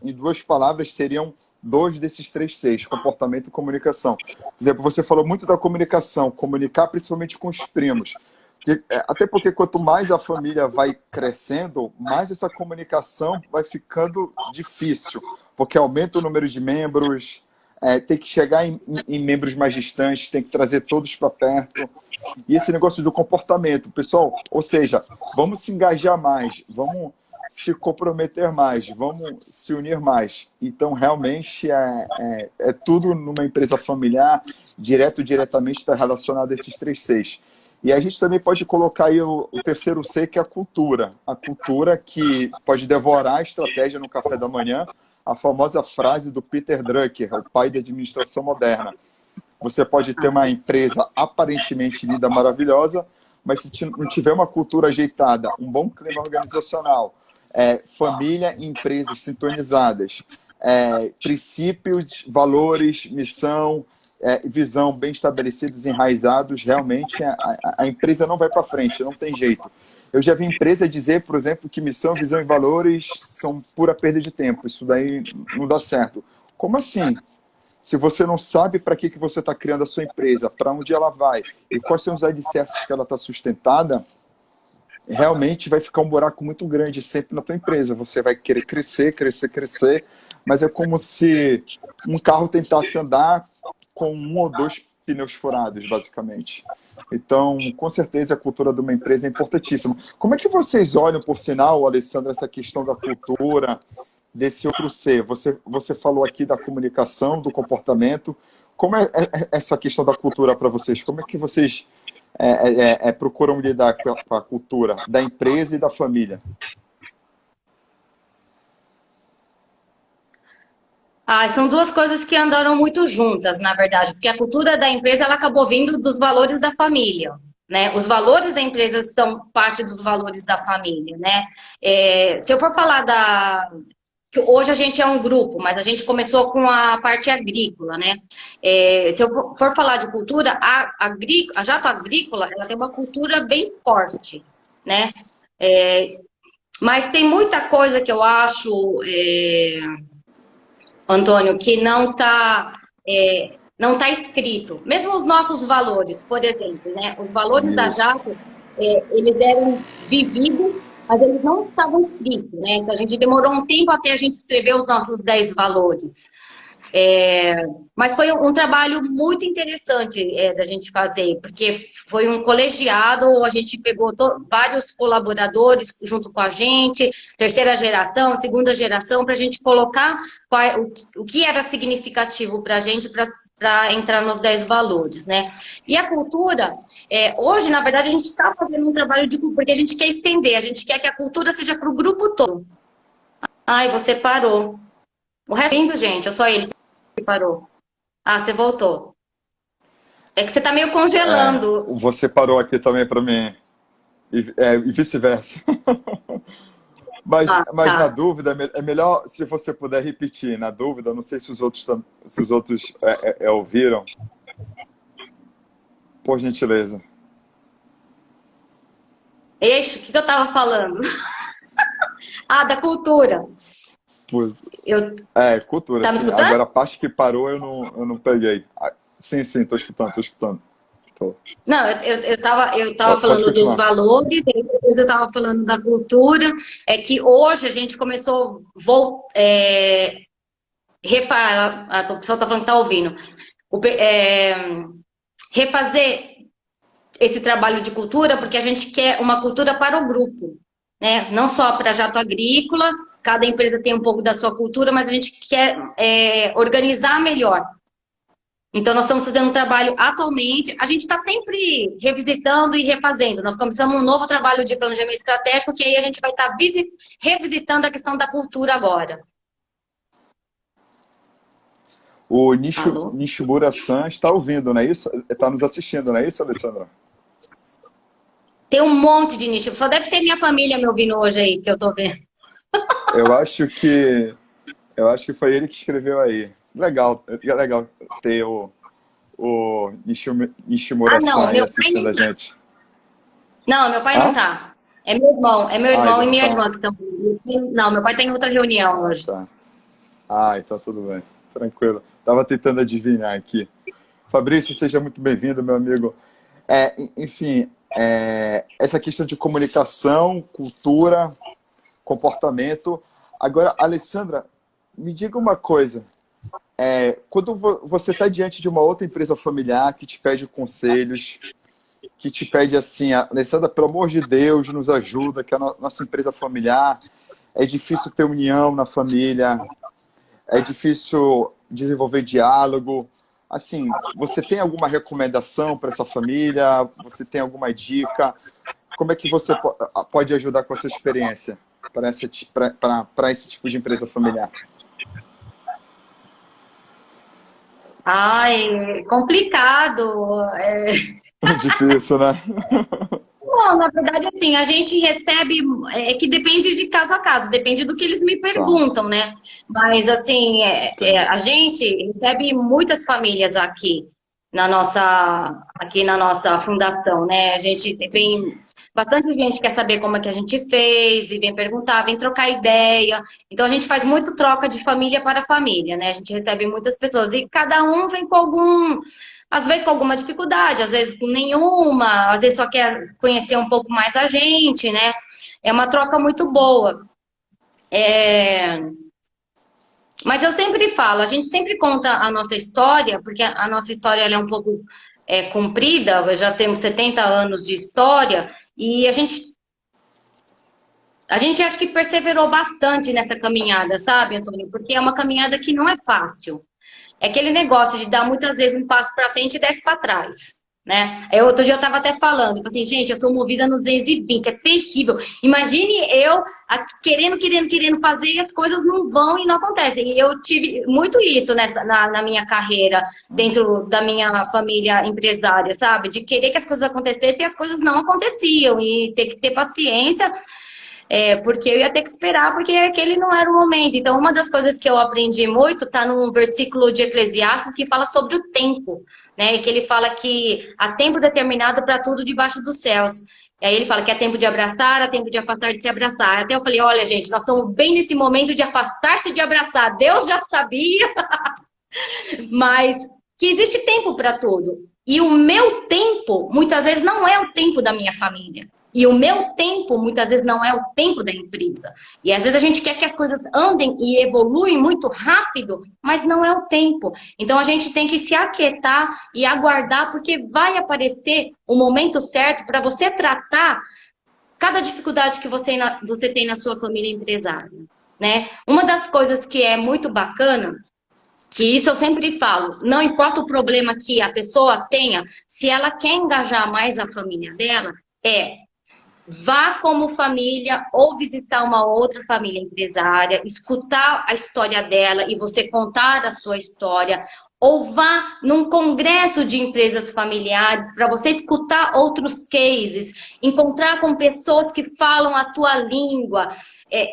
Speaker 1: em 2 palavras, seriam 2 desses 3 Cs, comportamento e comunicação. Por exemplo, você falou muito da comunicação, comunicar principalmente com os primos. Até porque quanto mais a família vai crescendo, mais essa comunicação vai ficando difícil, porque aumenta o número de membros, tem que chegar em membros mais distantes, tem que trazer todos para perto. E esse negócio do comportamento, pessoal, ou seja, vamos se engajar mais, vamos se comprometer mais, vamos se unir mais. Então, realmente, é tudo numa empresa familiar, diretamente está relacionado a esses 3 Cs. E a gente também pode colocar aí o terceiro C, que é a cultura. A cultura que pode devorar a estratégia no café da manhã, a famosa frase do Peter Drucker, o pai da administração moderna. Você pode ter uma empresa aparentemente linda, maravilhosa, mas se não tiver uma cultura ajeitada, um bom clima organizacional, família e empresas sintonizadas, princípios, valores, missão, visão bem estabelecidos, enraizados, realmente a empresa não vai para frente, não tem jeito. Eu já vi empresa dizer, por exemplo, que missão, visão e valores são pura perda de tempo. Isso daí não dá certo. Como assim? Se você não sabe para que você está criando a sua empresa, para onde ela vai e quais são os alicerces que ela está sustentada, realmente vai ficar um buraco muito grande sempre na tua empresa. Você vai querer crescer, crescer, crescer, mas é como se um carro tentasse andar com um ou dois pneus furados, basicamente. Então, com certeza, a cultura de uma empresa é importantíssima. Como é que vocês olham, por sinal, Alessandra, essa questão da cultura, desse outro ser? Você falou aqui da comunicação, do comportamento. Como é essa questão da cultura para vocês? Como é que vocês procuram lidar com a cultura da empresa e da família?
Speaker 2: São duas coisas que andaram muito juntas, na verdade, porque a cultura da empresa ela acabou vindo dos valores da família, né? Os valores da empresa são parte dos valores da família, né? Se eu for falar que hoje a gente é um grupo, mas a gente começou com a parte agrícola, né? Se eu for falar de cultura, a Jato Agrícola ela tem uma cultura bem forte, né? Mas tem muita coisa que eu acho... Antônio, que não tá escrito. Mesmo os nossos valores, por exemplo, né? Os valores da Jato, eles eram vividos, mas eles não estavam escritos, né? Então a gente demorou um tempo até a gente escrever os nossos 10 valores. Mas foi um trabalho muito interessante da gente fazer, porque foi um colegiado, a gente pegou vários colaboradores junto com a gente, terceira geração, segunda geração, para a gente colocar o que era significativo para a gente para entrar nos 10 valores, né? E a cultura, hoje, na verdade, a gente está fazendo um trabalho de cultura, porque a gente quer estender, a gente quer que a cultura seja para o grupo todo. Ai, você parou. O resto, gente, eu só ele que parou. Você voltou. É que você tá meio congelando.
Speaker 1: Você parou aqui também para mim. E vice-versa. Mas
Speaker 2: tá.
Speaker 1: Na dúvida, é melhor se você puder repetir. Na dúvida, não sei se os outros ouviram. Por gentileza.
Speaker 2: Eixo, o que eu tava falando? Da cultura.
Speaker 1: Cultura.
Speaker 2: Tá me
Speaker 1: sim.
Speaker 2: escutando?
Speaker 1: Agora a parte que parou eu não peguei. Sim, tô escutando.
Speaker 2: Não, eu tava falando dos valores, depois eu tava falando da cultura. É que hoje a gente começou a pessoa tá falando que tá ouvindo. Refazer esse trabalho de cultura, porque a gente quer uma cultura para o grupo, né? Não só para a Jato Agrícola, cada empresa tem um pouco da sua cultura, mas a gente quer organizar melhor. Então, nós estamos fazendo um trabalho atualmente, a gente está sempre revisitando e refazendo. Nós começamos um novo trabalho de planejamento estratégico, que aí a gente vai estar revisitando a questão da cultura agora.
Speaker 1: O Nishimura-san está ouvindo, não é isso? Está nos assistindo, não é isso, Alessandra?
Speaker 2: Tem um monte de nicho. Só deve ter minha família me ouvindo hoje aí, que eu tô vendo.
Speaker 1: Eu acho que foi ele que escreveu aí. Legal ter o Nishimura-san aí assistindo a gente.
Speaker 2: Não, meu pai não tá. É meu irmão e minha irmã que estão. Não, meu pai tá em outra reunião hoje.
Speaker 1: Tá. Então tudo bem. Tranquilo. Tava tentando adivinhar aqui. Fabrício, seja muito bem-vindo, meu amigo. Enfim, essa questão de comunicação, cultura, comportamento. Agora, Alessandra, me diga uma coisa. Quando você está diante de uma outra empresa familiar que te pede conselhos, que te pede assim, Alessandra, pelo amor de Deus, nos ajuda, que a nossa empresa familiar, é difícil ter união na família, é difícil desenvolver diálogo. Assim, você tem alguma recomendação para essa família? Você tem alguma dica? Como é que você pode ajudar com a sua experiência para esse tipo de empresa familiar?
Speaker 2: Complicado.
Speaker 1: Difícil, né?
Speaker 2: Não, na verdade, assim, a gente recebe, é que depende de caso a caso, depende do que eles me
Speaker 1: Tá,
Speaker 2: perguntam, né? Mas, assim,
Speaker 1: entendi.
Speaker 2: a gente recebe muitas famílias aqui na nossa fundação, né? A gente
Speaker 1: Entendi.
Speaker 2: vem, bastante gente quer saber como é que a gente fez, e vem perguntar, vem trocar ideia. Então, a gente faz muito troca de família para família, né? A gente recebe muitas pessoas e cada um vem com às vezes com alguma dificuldade, às vezes com nenhuma, às vezes só quer conhecer um pouco mais a gente, né? É uma troca muito boa. É... Mas eu sempre falo, a gente sempre conta a nossa história, porque a nossa história ela é um pouco comprida, já temos 70 anos de história, e a gente acho que perseverou bastante nessa caminhada, sabe, Antônio? Porque é uma caminhada que não é fácil. É aquele negócio de dar muitas vezes um passo para frente e 10 para trás, né? Outro dia eu estava até falando, eu falei assim, gente, eu sou movida nos 220, é terrível. Imagine eu querendo fazer e as coisas não vão e não acontecem. E eu tive muito isso na minha carreira, dentro da minha família empresária, sabe? De querer que as coisas acontecessem e as coisas não aconteciam. E ter que ter paciência porque eu ia ter que esperar, porque aquele não era o momento. Então, uma das coisas que eu aprendi muito está num versículo de Eclesiastes que fala sobre o tempo, né? Que ele fala que há tempo determinado para tudo debaixo dos céus. E aí ele fala que é tempo de abraçar, há tempo de afastar de se abraçar. Até eu falei, olha, gente, nós estamos bem nesse momento de afastar-se de abraçar. Deus já sabia, mas que existe tempo para tudo. E o meu tempo, muitas vezes, não é o tempo da minha família. E o meu tempo, muitas vezes, não é o tempo da empresa. E às vezes a gente quer que as coisas andem e evoluem muito rápido, mas não é o tempo. Então a gente tem que se aquietar e aguardar, porque vai aparecer o momento certo para você tratar cada dificuldade que você tem na sua família empresária, né? Uma das coisas que é muito bacana, que isso eu sempre falo, não importa o problema que a pessoa tenha, se ela quer engajar mais a família dela, vá como família ou visitar uma outra família empresária, escutar a história dela e você contar a sua história, ou vá num congresso de empresas familiares para você escutar outros cases, encontrar com pessoas que falam a tua língua.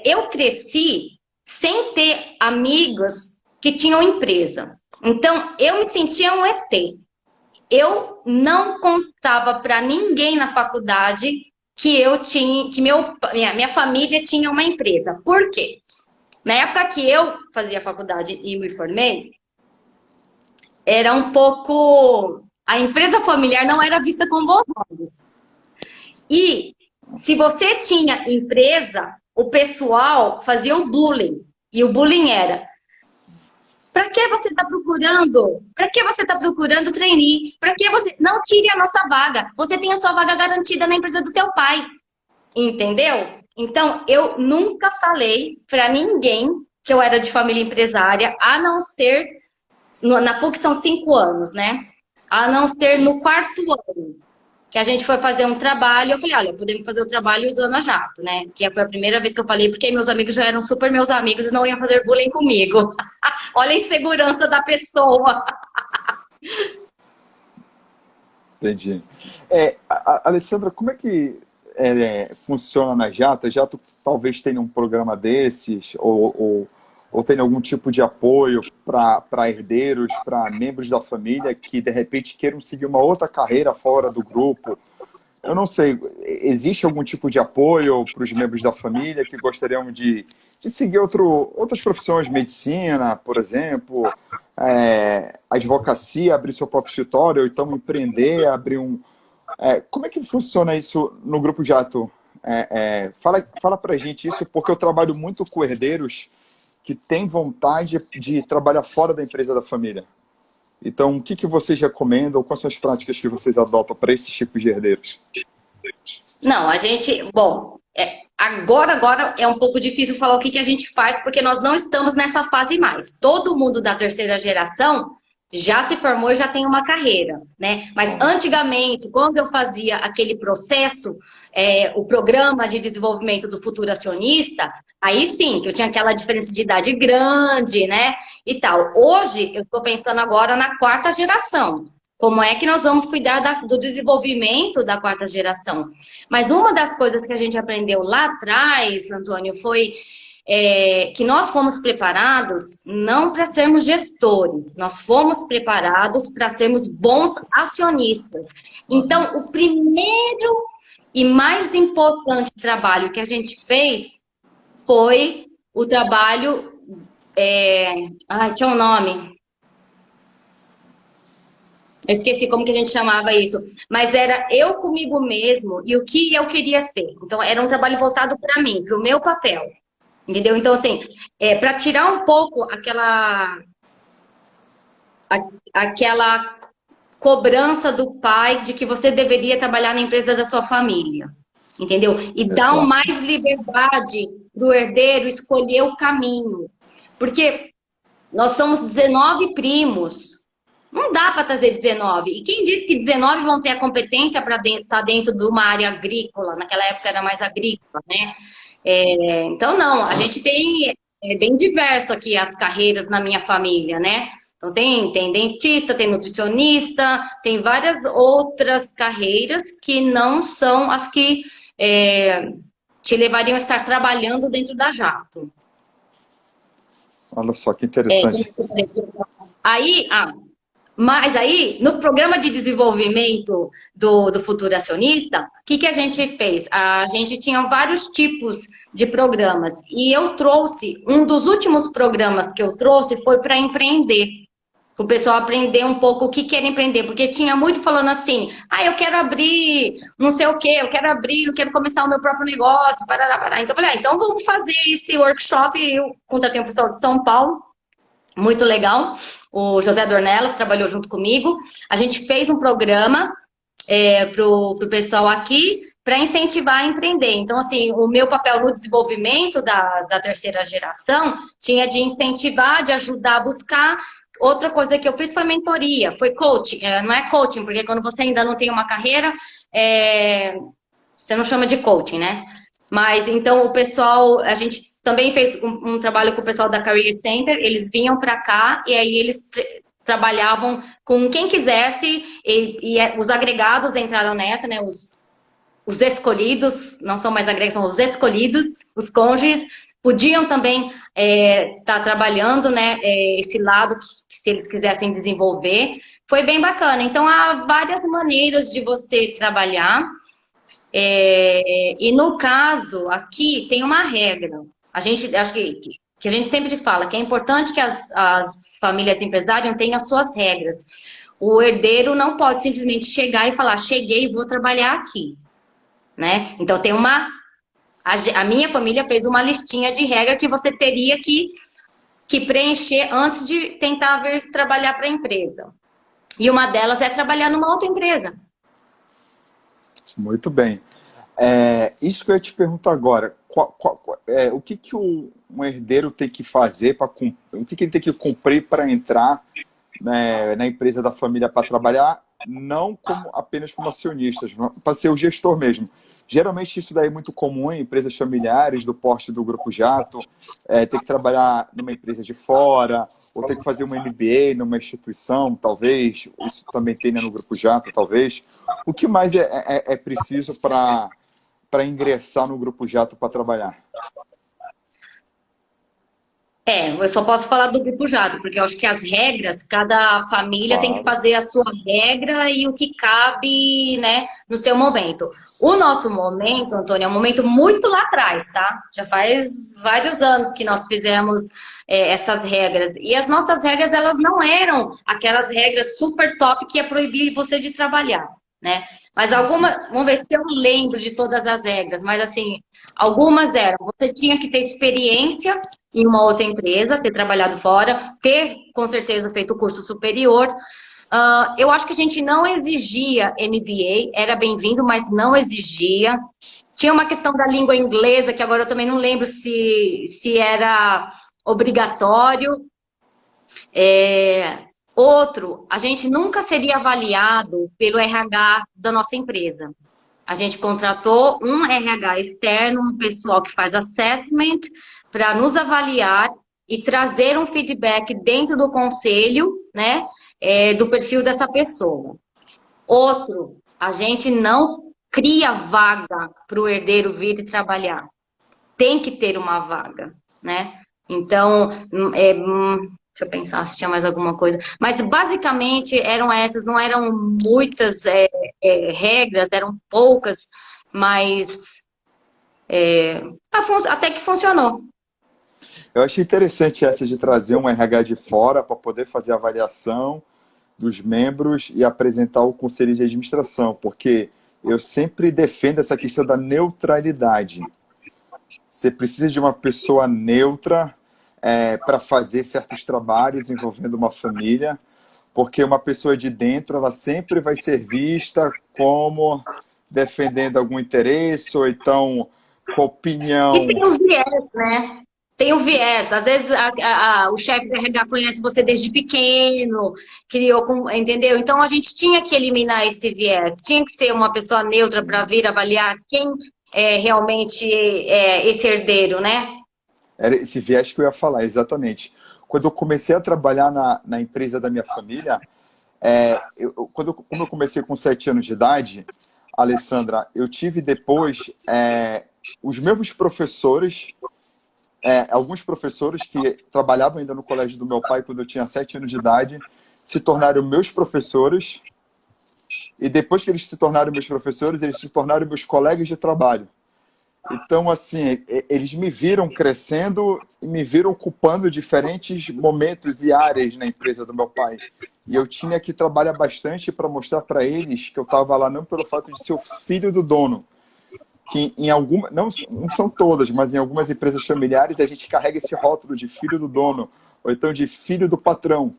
Speaker 2: Eu cresci sem ter amigos que tinham empresa. Então, eu me sentia um ET. Eu não contava para ninguém na faculdade que eu tinha, que minha família tinha uma empresa. Por quê? Na época que eu fazia faculdade e me formei, era um pouco... A empresa familiar não era vista com bons olhos. E se você tinha empresa, o pessoal fazia o bullying. E o bullying era: para que você está procurando? Para que você está procurando trainee? Para que você... Não tire a nossa vaga. Você tem a sua vaga garantida na empresa do teu pai. Entendeu? Então, eu nunca falei para ninguém que eu era de família empresária, a não ser... Na PUC são 5 anos, né? A não ser no 4º ano, que a gente foi fazer um trabalho. Eu falei, olha, podemos fazer o trabalho usando a jato, né? Que foi a primeira vez que eu falei, porque meus amigos já eram super meus amigos e não iam fazer bullying comigo. Olha a insegurança da pessoa.
Speaker 1: Entendi. Alessandra, como é que funciona na Jato? A Jato talvez tenha um programa desses, ou tenha algum tipo de apoio para herdeiros, para membros da família que de repente queiram seguir uma outra carreira fora do grupo. Eu não sei, existe algum tipo de apoio para os membros da família que gostariam de seguir outras profissões, medicina, por exemplo, advocacia, abrir seu próprio escritório, ou então empreender, abrir um... como é que funciona isso no Grupo Jato? Fala para a gente isso, porque eu trabalho muito com herdeiros que têm vontade de trabalhar fora da empresa da família. Então, o que vocês recomendam? Quais são as práticas que vocês adotam para esses tipos de herdeiros?
Speaker 2: Não, a gente... Bom, agora é um pouco difícil falar o que a gente faz, porque nós não estamos nessa fase mais. Todo mundo da terceira geração já se formou e já tem uma carreira, né? Mas antigamente, quando eu fazia aquele processo, o programa de desenvolvimento do futuro acionista, aí sim, que eu tinha aquela diferença de idade grande, né? E tal. Hoje, eu estou pensando agora na 4ª geração. Como é que nós vamos cuidar do desenvolvimento da quarta geração? Mas uma das coisas que a gente aprendeu lá atrás, Antônio, foi que nós fomos preparados não para sermos gestores, nós fomos preparados para sermos bons acionistas. Então, o primeiro e mais importante trabalho que a gente fez foi o trabalho... tinha um nome. Eu esqueci como que a gente chamava isso. Mas era eu comigo mesmo e o que eu queria ser. Então, era um trabalho voltado para mim, para o meu papel. Entendeu? Então, assim, para tirar um pouco aquela cobrança do pai de que você deveria trabalhar na empresa da sua família. Entendeu? E dar mais liberdade para o herdeiro escolher o caminho. Porque nós somos 19 primos. Não dá para trazer 19. E quem disse que 19 vão ter a competência para estar dentro de uma área agrícola? Naquela época era mais agrícola, né? Então, não. A gente tem bem diverso aqui as carreiras na minha família, né? Então, tem dentista, tem nutricionista, tem várias outras carreiras que não são as que te levariam a estar trabalhando dentro da Jato.
Speaker 1: Olha só que interessante.
Speaker 2: Mas aí, no programa de desenvolvimento do Futuro Acionista, o que a gente fez? A gente tinha vários tipos de programas. E eu trouxe, um dos últimos programas que eu trouxe foi para empreender. Para o pessoal aprender um pouco o que era empreender. Porque tinha muito falando assim, eu quero abrir não sei o quê, eu quero começar o meu próprio negócio, parará. Então eu falei, então vamos fazer esse workshop. Eu contratei um pessoal de São Paulo, muito legal. O José Dornelas trabalhou junto comigo. A gente fez um programa pro pessoal aqui para incentivar a empreender. Então, assim, o meu papel no desenvolvimento da terceira geração tinha de incentivar, de ajudar a buscar. Outra coisa que eu fiz foi mentoria, foi coaching. Não é coaching, porque quando você ainda não tem uma carreira, você não chama de coaching, né? Mas, então, o pessoal, a gente também fez um trabalho com o pessoal da Career Center, eles vinham para cá e aí eles trabalhavam com quem quisesse e os agregados entraram nessa, né? Os escolhidos, não são mais agregados, são os escolhidos, os cônjuges, podiam também estar trabalhando, né? Esse lado que se eles quisessem desenvolver. Foi bem bacana. Então, há várias maneiras de você trabalhar. E no caso, aqui tem uma regra. Acho que a gente sempre fala que é importante que as famílias empresárias tenham as suas regras. O herdeiro não pode simplesmente chegar e falar, cheguei e vou trabalhar aqui. Né? Então tem a minha família fez uma listinha de regras que você teria que preencher antes de tentar vir trabalhar para a empresa. E uma delas é trabalhar numa outra empresa.
Speaker 1: Muito bem. Isso que eu ia te perguntar agora. O que um herdeiro tem que fazer, o que ele tem que cumprir para entrar na empresa da família para trabalhar, não apenas como acionistas, para ser o gestor mesmo. Geralmente isso daí é muito comum em empresas familiares do porte do Grupo Jato, ter que trabalhar numa empresa de fora, ou ter que fazer uma MBA numa instituição, talvez, isso também tem no Grupo Jato, talvez. O que mais é preciso para ingressar no Grupo Jato para trabalhar?
Speaker 2: Eu só posso falar do Grupo Jato, porque eu acho que as regras, cada família tem que fazer a sua regra e o que cabe, né, no seu momento. O nosso momento, Antônio, é um momento muito lá atrás, tá? Já faz vários anos que nós fizemos essas regras. E as nossas regras, elas não eram aquelas regras super top que ia proibir você de trabalhar, né? Mas vamos ver se eu lembro de todas as regras, mas assim, algumas eram, você tinha que ter experiência em uma outra empresa, ter trabalhado fora, ter, com certeza, feito curso superior. Eu acho que a gente não exigia MBA, era bem-vindo, mas não exigia. Tinha uma questão da língua inglesa, que agora eu também não lembro se era obrigatório. Outro, a gente nunca seria avaliado pelo RH da nossa empresa. A gente contratou um RH externo, um pessoal que faz assessment, para nos avaliar e trazer um feedback dentro do conselho, né? do perfil dessa pessoa. Outro, a gente não cria vaga para o herdeiro vir e trabalhar. Tem que ter uma vaga, né? Então, deixa eu pensar se tinha mais alguma coisa. Mas basicamente eram essas, não eram muitas regras, eram poucas, mas até que funcionou.
Speaker 1: Eu achei interessante essa de trazer um RH de fora para poder fazer a avaliação dos membros e apresentar o conselho de administração, porque eu sempre defendo essa questão da neutralidade. Você precisa de uma pessoa neutra para fazer certos trabalhos envolvendo uma família, porque uma pessoa de dentro, ela sempre vai ser vista como defendendo algum interesse, ou então com
Speaker 2: E
Speaker 1: opinião.
Speaker 2: tem um viés, né? Tem um viés. Às vezes o chefe do RH conhece você desde pequeno, entendeu? Então a gente tinha que eliminar esse viés. Tinha que ser uma pessoa neutra para vir avaliar quem é realmente esse herdeiro, né?
Speaker 1: Era esse viés que eu ia falar, exatamente. Quando eu comecei a trabalhar na empresa da minha família, como eu comecei com 7 anos de idade, Alessandra, eu tive depois os mesmos professores, alguns professores que trabalhavam ainda no colégio do meu pai quando eu tinha 7 anos de idade, se tornaram meus professores, e depois que eles se tornaram meus professores, eles se tornaram meus colegas de trabalho. Então, assim, eles me viram crescendo e me viram ocupando diferentes momentos e áreas na empresa do meu pai. E eu tinha que trabalhar bastante para mostrar para eles que eu estava lá não pelo fato de ser o filho do dono, que em algumas, não são todas, mas em algumas empresas familiares a gente carrega esse rótulo de filho do dono, ou então de filho do patrão.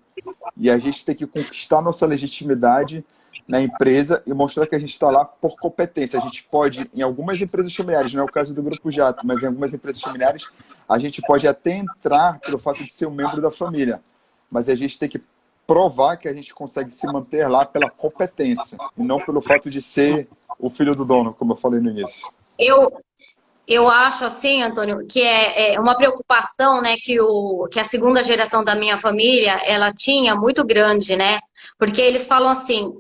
Speaker 1: E a gente tem que conquistar nossa legitimidade na empresa e mostrar que a gente está lá por competência. A gente pode, em algumas empresas familiares, não é o caso do Grupo Jato, mas em algumas empresas familiares, a gente pode até entrar pelo fato de ser um membro da família, mas a gente tem que provar que a gente consegue se manter lá pela competência, e não pelo fato de ser o filho do dono, como eu falei no início.
Speaker 2: Eu acho assim, Antônio, que é uma preocupação, né, que a segunda geração da minha família, ela tinha muito grande, né? Porque eles falam assim,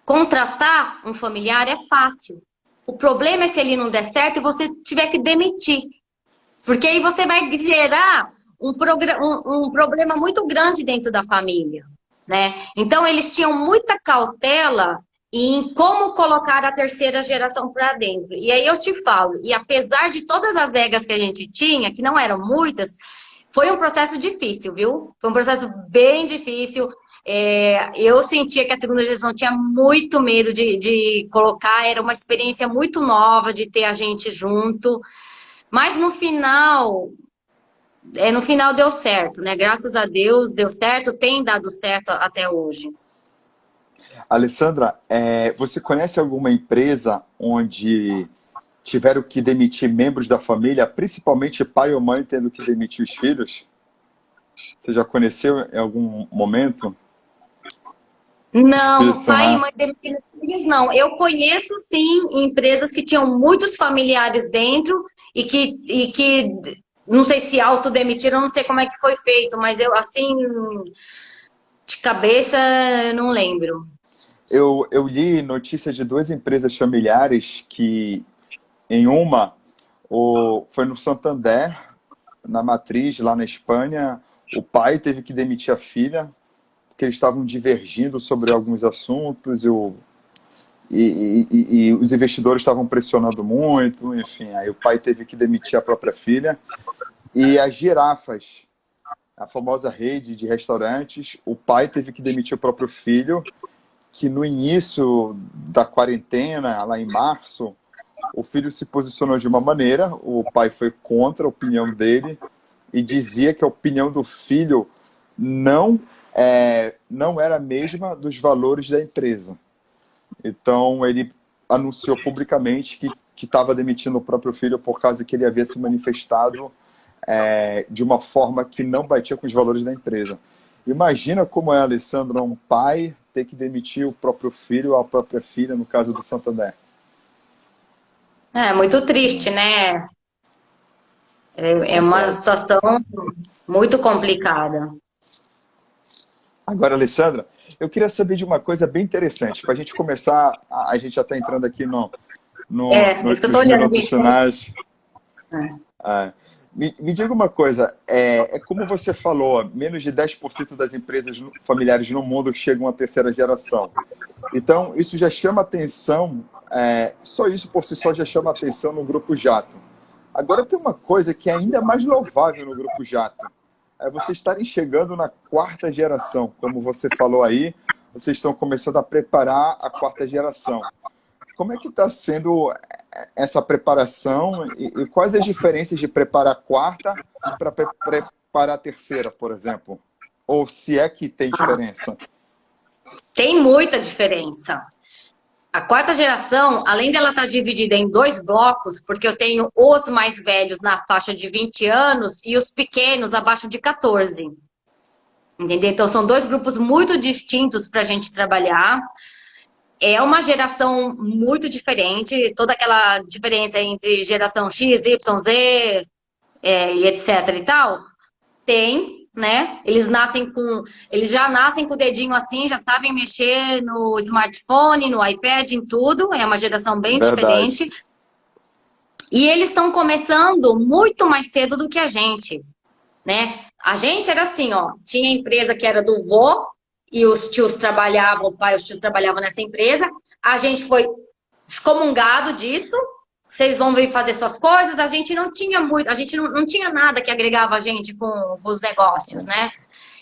Speaker 2: contratar um familiar é fácil. O problema é se ele não der certo e você tiver que demitir. Porque aí você vai gerar um problema muito grande dentro da família, né? Então, eles tinham muita cautela em como colocar a terceira geração para dentro. E aí eu te falo, e apesar de todas as regras que a gente tinha, que não eram muitas, foi um processo difícil, viu? Foi um processo bem difícil. Eu sentia que a segunda geração tinha muito medo de colocar, era uma experiência muito nova de ter a gente junto. Mas no final deu certo, né? Graças a Deus deu certo, tem dado certo até hoje.
Speaker 1: Alessandra, você conhece alguma empresa onde tiveram que demitir membros da família, principalmente pai ou mãe tendo que demitir os filhos? Você já conheceu em algum momento?
Speaker 2: Não,
Speaker 1: Difícil,
Speaker 2: pai e
Speaker 1: né?
Speaker 2: mãe demitindo filhos, não. Eu conheço, sim, empresas que tinham muitos familiares dentro e que não sei se autodemitiram, não sei como é que foi feito, mas eu, assim, de cabeça, não lembro.
Speaker 1: Eu li notícia de 2 empresas familiares que, em uma, foi no Santander, na matriz, lá na Espanha, o pai teve que demitir a filha, porque eles estavam divergindo sobre alguns assuntos, e os investidores estavam pressionando muito, enfim, aí o pai teve que demitir a própria filha. E as girafas, a famosa rede de restaurantes, o pai teve que demitir o próprio filho, que no início da quarentena, lá em março, o filho se posicionou de uma maneira, o pai foi contra a opinião dele e dizia que a opinião do filho não era a mesma dos valores da empresa. Então, ele anunciou publicamente que estava demitindo o próprio filho por causa que ele havia se manifestado de uma forma que não batia com os valores da empresa. Imagina como é, Alessandra, um pai ter que demitir o próprio filho ou a própria filha, no caso do Santander.
Speaker 2: É muito triste, né? É uma
Speaker 1: Complexo.
Speaker 2: situação muito complicada.
Speaker 1: Agora, Alessandra, eu queria saber de uma coisa bem interessante. Para a gente começar, a gente já está entrando aqui
Speaker 2: Isso que eu tô
Speaker 1: nos
Speaker 2: olhando,
Speaker 1: minutos
Speaker 2: gente.
Speaker 1: finais.
Speaker 2: É.
Speaker 1: Me diga uma coisa, é como você falou, menos de 10% das empresas familiares no mundo chegam à terceira geração. Então, isso já chama atenção, só isso por si só já chama atenção no Grupo Jato. Agora tem uma coisa que é ainda mais louvável no Grupo Jato, é vocês estarem chegando na quarta geração. Como você falou aí, vocês estão começando a preparar a quarta geração. Como é que está sendo essa preparação e quais as diferenças de preparar a quarta para preparar a terceira, por exemplo? Ou se é que tem diferença?
Speaker 2: Tem muita diferença. A quarta geração, além dela estar dividida em 2 blocos, porque eu tenho os mais velhos na faixa de 20 anos e os pequenos abaixo de 14. Entendeu? Então, são 2 grupos muito distintos para a gente trabalhar. É uma geração muito diferente, toda aquela diferença entre geração X, Y, Z, e etc e tal, tem, né? Eles já nascem com o dedinho assim, já sabem mexer no smartphone, no iPad, em tudo. É uma geração bem
Speaker 1: Verdade.
Speaker 2: diferente. E eles estão começando muito mais cedo do que a gente, né? A gente era assim, ó, tinha empresa que era do vô e os tios trabalhavam, o pai e os tios trabalhavam nessa empresa. A gente foi excomungado disso. Vocês vão vir fazer suas coisas. A gente não tinha muito, a gente não tinha nada que agregava a gente com os negócios, né?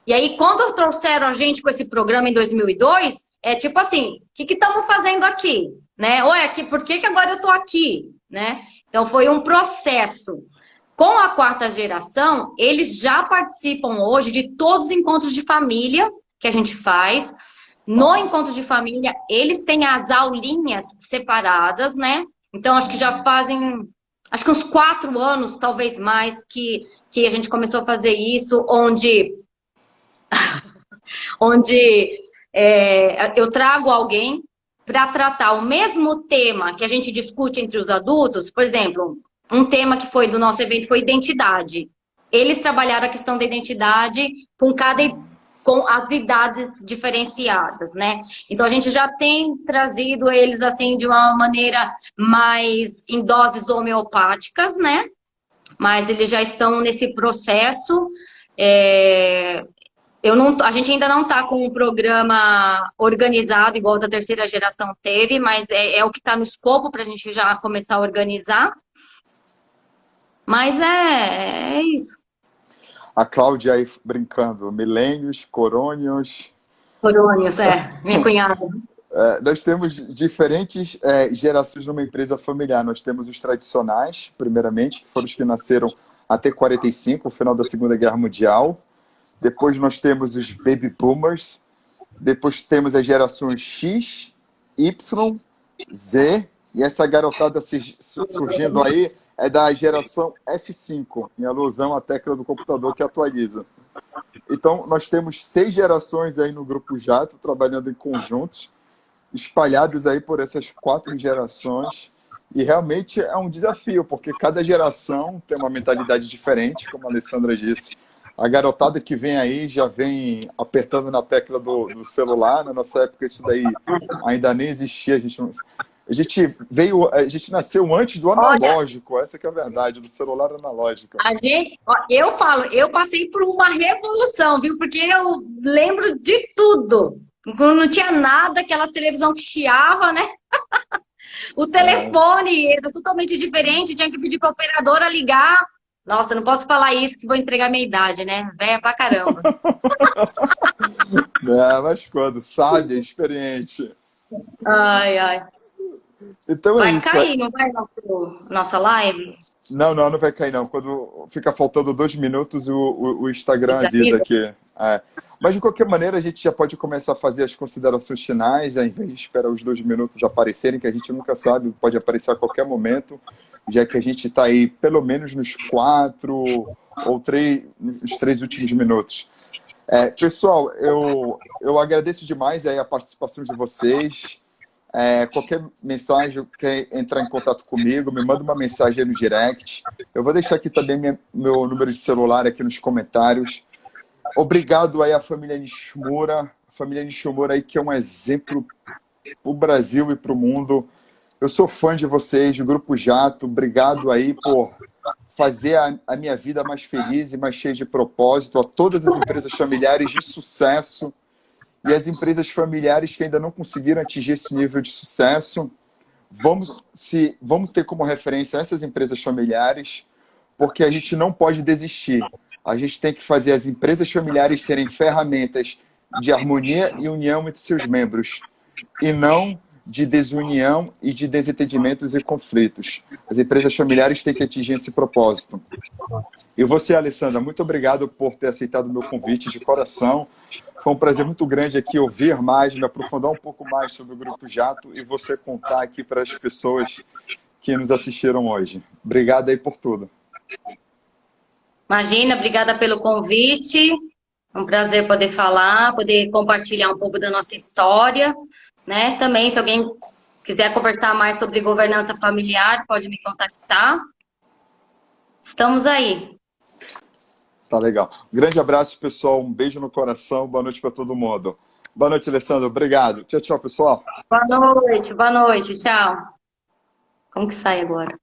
Speaker 2: E aí, quando trouxeram a gente com esse programa em 2002, é tipo assim, o que estamos fazendo aqui? Né? Ou aqui, por que agora eu estou aqui? Né? Então, foi um processo. Com a quarta geração, eles já participam hoje de todos os encontros de família que a gente faz. No encontro de família, eles têm as aulinhas separadas, né? Então, acho que já fazem, acho que uns 4 anos, talvez mais, que a gente começou a fazer isso, onde eu trago alguém para tratar o mesmo tema que a gente discute entre os adultos. Por exemplo, um tema que foi do nosso evento foi identidade. Eles trabalharam a questão da identidade com as idades diferenciadas, né? Então a gente já tem trazido eles assim de uma maneira mais em doses homeopáticas, né? Mas eles já estão nesse processo. A gente ainda não está com um programa organizado, igual da terceira geração teve, mas é o que está no escopo para a gente já começar a organizar. Mas é isso.
Speaker 1: A Cláudia aí brincando, milênios, corônios.
Speaker 2: Corônios, minha cunhada.
Speaker 1: Nós temos diferentes gerações numa empresa familiar. Nós temos os tradicionais, primeiramente, que foram os que nasceram até 45, o final da Segunda Guerra Mundial. Depois nós temos os baby boomers. Depois temos as gerações X, Y, Z. E essa garotada surgindo aí é da geração F5, em alusão à tecla do computador que atualiza. Então, nós temos 6 gerações aí no Grupo Jato, trabalhando em conjuntos, espalhados aí por essas 4 gerações. E realmente é um desafio, porque cada geração tem uma mentalidade diferente, como a Alessandra disse. A garotada que vem aí já vem apertando na tecla do celular. Na nossa época isso daí ainda nem existia. A gente nasceu antes do analógico. Olha, essa que é a verdade, do celular analógico.
Speaker 2: Eu passei por uma revolução, viu? Porque eu lembro de tudo. Não tinha nada, aquela televisão que chiava, né? O telefone era totalmente diferente, tinha que pedir para a operadora ligar. Nossa, não posso falar isso que vou entregar minha idade, né? Véia pra caramba.
Speaker 1: Mas quando? Sábia, experiente.
Speaker 2: Ai.
Speaker 1: Então
Speaker 2: vai
Speaker 1: isso.
Speaker 2: Cair, não vai nossa live?
Speaker 1: Não vai cair não. Quando fica faltando 2 minutos, o Instagram avisa que... Mas de qualquer maneira, a gente já pode começar a fazer as considerações finais, ao invés de esperar os 2 minutos aparecerem, que a gente nunca sabe, pode aparecer a qualquer momento, já que a gente está aí pelo menos nos 4 ou 3 últimos minutos. Pessoal, eu agradeço demais aí a participação de vocês. Qualquer mensagem, quer entrar em contato comigo, me manda uma mensagem aí no direct. Eu vou deixar aqui também meu número de celular aqui nos comentários. Obrigado aí à família Nishimura. A família Nishimura aí que é um exemplo para o Brasil e para o mundo. Eu sou fã de vocês, do Grupo Jato. Obrigado aí por fazer a minha vida mais feliz e mais cheia de propósito. A todas as empresas familiares de sucesso e as empresas familiares que ainda não conseguiram atingir esse nível de sucesso. Vamos ter como referência essas empresas familiares, porque a gente não pode desistir. A gente tem que fazer as empresas familiares serem ferramentas de harmonia e união entre seus membros, e não de desunião e de desentendimentos e conflitos. As empresas familiares têm que atingir esse propósito. E você, Alessandra, muito obrigado por ter aceitado o meu convite de coração. Foi um prazer muito grande aqui ouvir mais, me aprofundar um pouco mais sobre o Grupo Jato e você contar aqui para as pessoas que nos assistiram hoje. Obrigado aí por tudo.
Speaker 2: Imagina, obrigada pelo convite. Um prazer poder falar, poder compartilhar um pouco da nossa história, né? Também, se alguém quiser conversar mais sobre governança familiar, pode me contactar. Estamos aí.
Speaker 1: Tá legal. Um grande abraço, pessoal. Um beijo no coração. Boa noite para todo mundo. Boa noite, Alessandro. Obrigado. Tchau, tchau, pessoal.
Speaker 2: Boa noite, tchau. Como que sai agora?